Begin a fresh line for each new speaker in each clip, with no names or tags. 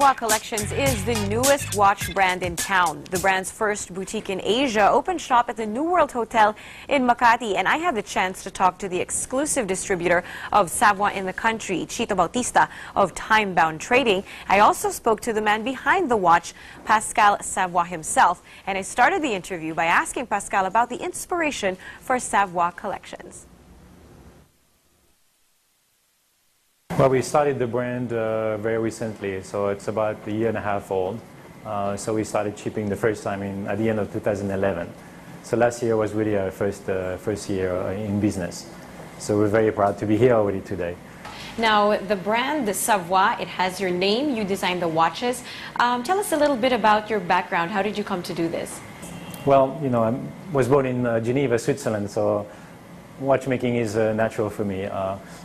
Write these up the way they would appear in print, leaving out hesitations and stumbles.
Savoy Collections is the newest watch brand in town. The brand's first boutique in Asia opened shop at the New World Hotel in Makati, and I had the chance to talk to the exclusive distributor of Savoy in the country, Chito Bautista of Time Bound Trading. I also spoke to the man behind the watch, Pascal Savoy himself, and I started the interview by asking Pascal about the inspiration for Savoy Collections.
Well, we started the brand very recently, so it's about a year and a half old. So we started shipping the first time at the end of 2011. So last year was really our first year in business. So we're very proud to be here already today.
Now, the brand, the Savoy, it has your name. You designed the watches. Tell us a little bit about your background. How did you come to do this?
Well, you know, I was born in Geneva, Switzerland, so watchmaking is natural for me.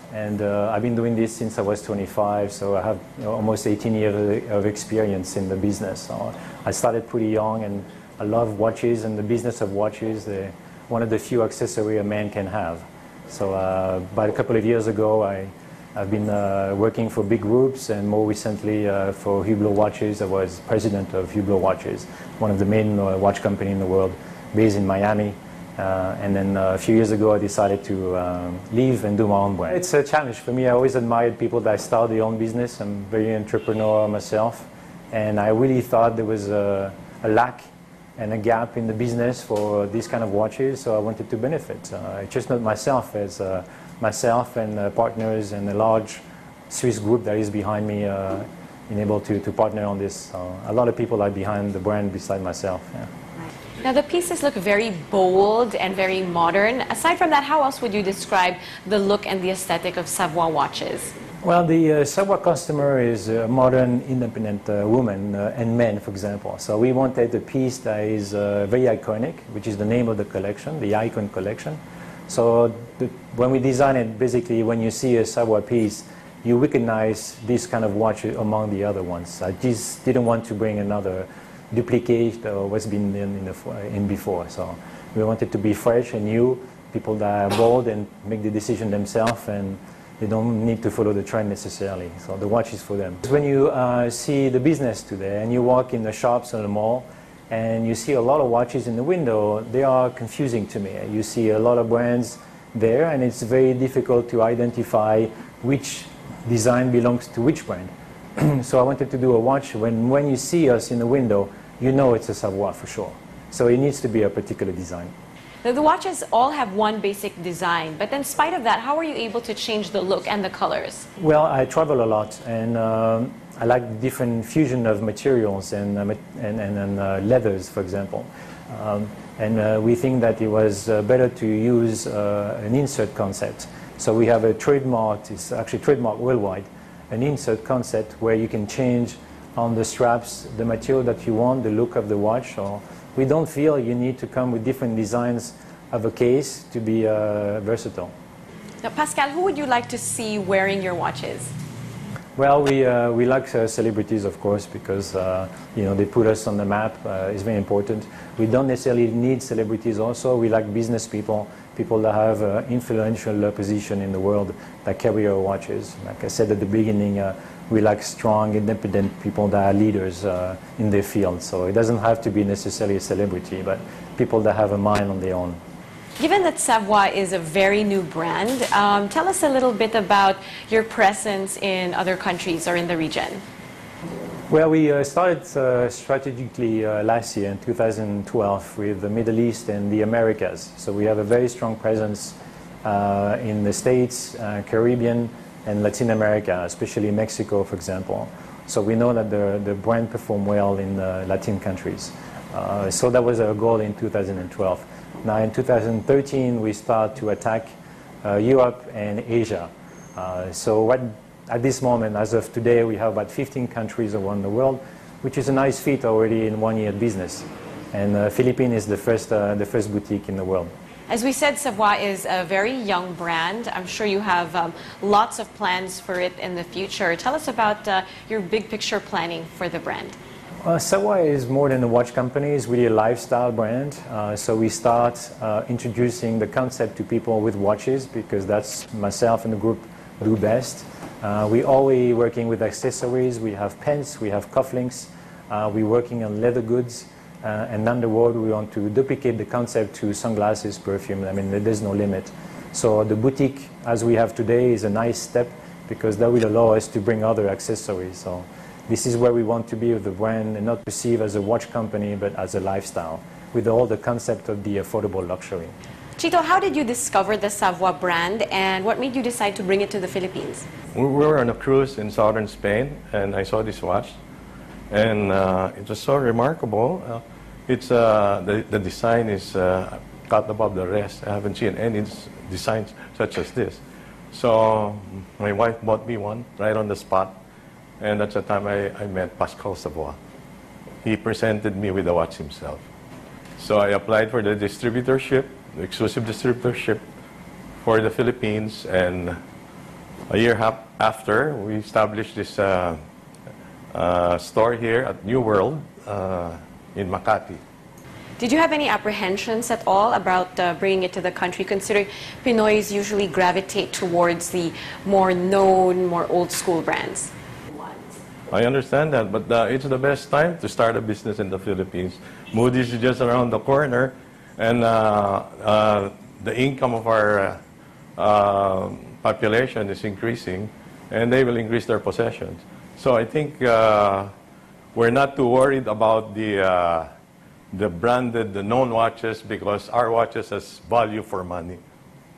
I've been doing this since I was 25, so I have almost 18 years of experience in the business. So I started pretty young, and I love watches and the business of watches. They're one of the few accessories a man can have. So about a couple of years ago, I've been working for big groups, and more recently for Hublot Watches. I was president of Hublot Watches, one of the main watch companies in the world, based in Miami. And then a few years ago, I decided to leave and do my own brand. It's a challenge for me. I always admired people that start their own business. I'm very entrepreneurial myself, and I really thought there was a lack and a gap in the business for these kind of watches, so I wanted to benefit. Just not myself, as myself and partners and a large Swiss group that is behind me in able to partner on this. A lot of people are behind the brand beside myself. Yeah.
Now, the pieces look very bold and very modern. Aside from that, how else would you describe the look and the aesthetic of Savoy watches?
Well, the Savoy customer is a modern, independent woman and men, for example. So we wanted a piece that is very iconic, which is the name of the collection, the Icon Collection. So when we design it, basically, when you see a Savoy piece, you recognize this kind of watch among the other ones. I just didn't want to bring another duplicate what's been in before. So we wanted to be fresh and new, people that are bold and make the decision themselves, and they don't need to follow the trend necessarily. So the watch is for them. When you see the business today and you walk in the shops or the mall and you see a lot of watches in the window, they are confusing to me. You see a lot of brands there, and it's very difficult to identify which design belongs to which brand. So I wanted to do a watch when you see us in the window, you know it's a Savoy for sure. So it needs to be a particular design.
Now, the watches all have one basic design, but in spite of that, how are you able to change the look and the colors?
Well, I travel a lot, and I like the different fusion of materials and leathers, for example. We think that it was better to use an insert concept. So we have a trademark, it's actually trademarked worldwide, an insert concept where you can change on the straps the material that you want, the look of the watch. So we don't feel you need to come with different designs of a case to be versatile.
Now, Pascal, who would you like to see wearing your watches?
Well, we like celebrities, of course, because you know, they put us on the map. It's very important. We don't necessarily need celebrities also. We like business people, people that have influential position in the world that carry our watches. Like I said at the beginning, we like strong, independent people that are leaders in their field. So it doesn't have to be necessarily a celebrity, but people that have a mind on their own.
Given that Savoy is a very new brand, tell us a little bit about your presence in other countries or in the region.
Well, we started strategically last year in 2012 with the Middle East and the Americas. So we have a very strong presence in the States, Caribbean, and Latin America, especially Mexico, for example. So we know that the brand performed well in Latin countries. So that was our goal in 2012. Now in 2013, we start to attack Europe and Asia. At this moment, as of today, we have about 15 countries around the world, which is a nice feat already in 1 year business. And Philippines is the first boutique in the world.
As we said, Savoy is a very young brand. I'm sure you have lots of plans for it in the future. Tell us about your big picture planning for the brand.
Savoy is more than a watch company. It's really a lifestyle brand. So we start introducing the concept to people with watches, because that's myself and the group do best. We're always working with accessories. We have pens, we have cufflinks. We're working on leather goods. And down the road, we want to duplicate the concept to sunglasses, perfume. I mean, there's no limit. So the boutique, as we have today, is a nice step because that will allow us to bring other accessories. So this is where we want to be with the brand and not perceived as a watch company, but as a lifestyle with all the concept of the affordable luxury.
Chito, how did you discover the Savoy brand and what made you decide to bring it to the Philippines?
We were on a cruise in southern Spain and I saw this watch and it was so remarkable. The design is cut above the rest. I haven't seen any designs such as this. So my wife bought me one right on the spot and that's the time I met Pascal Savoy. He presented me with the watch himself. So I applied for the distributorship, the exclusive distributorship for the Philippines, and a year after, we established this store here at New World in Makati.
Did you have any apprehensions at all about bringing it to the country, considering Pinoys usually gravitate towards the more known, more old-school brands?
I understand that, but it's the best time to start a business in the Philippines. Moody's is just around the corner, and the income of our population is increasing, and they will increase their possessions. So I think we're not too worried about the branded, the known watches, because our watches has value for money.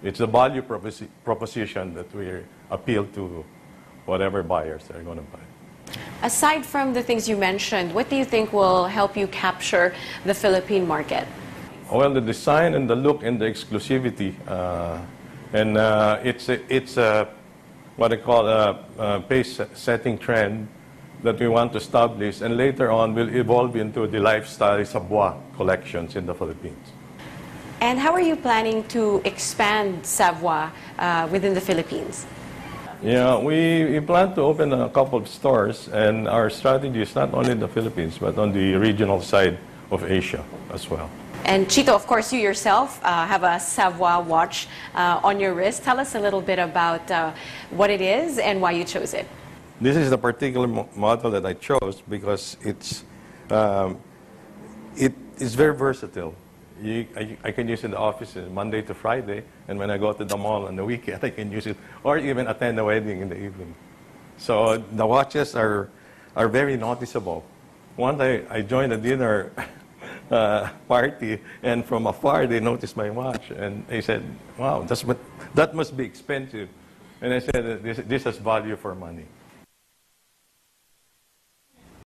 It's a value proposition that we appeal to whatever buyers are going to buy.
Aside from the things you mentioned, what do you think will help you capture the Philippine market?
Well, the design and the look and the exclusivity, and it's what I call a pace-setting trend that we want to establish, and later on will evolve into the lifestyle Savoy Collections in the Philippines.
And how are you planning to expand Savoy within the Philippines?
Yeah, we plan to open a couple of stores, and our strategy is not only in the Philippines, but on the regional side of Asia as well.
And Chito, of course, you yourself have a Savoy watch on your wrist. Tell us a little bit about what it is and why you chose it.
This is the particular model that I chose because it is very versatile. I can use it in the office Monday to Friday, and when I go to the mall on the weekend, I can use it, or even attend a wedding in the evening. So the watches are very noticeable. Once I joined a dinner party, and from afar they noticed my watch, and they said, "Wow, that must be expensive." And I said, "This has value for money."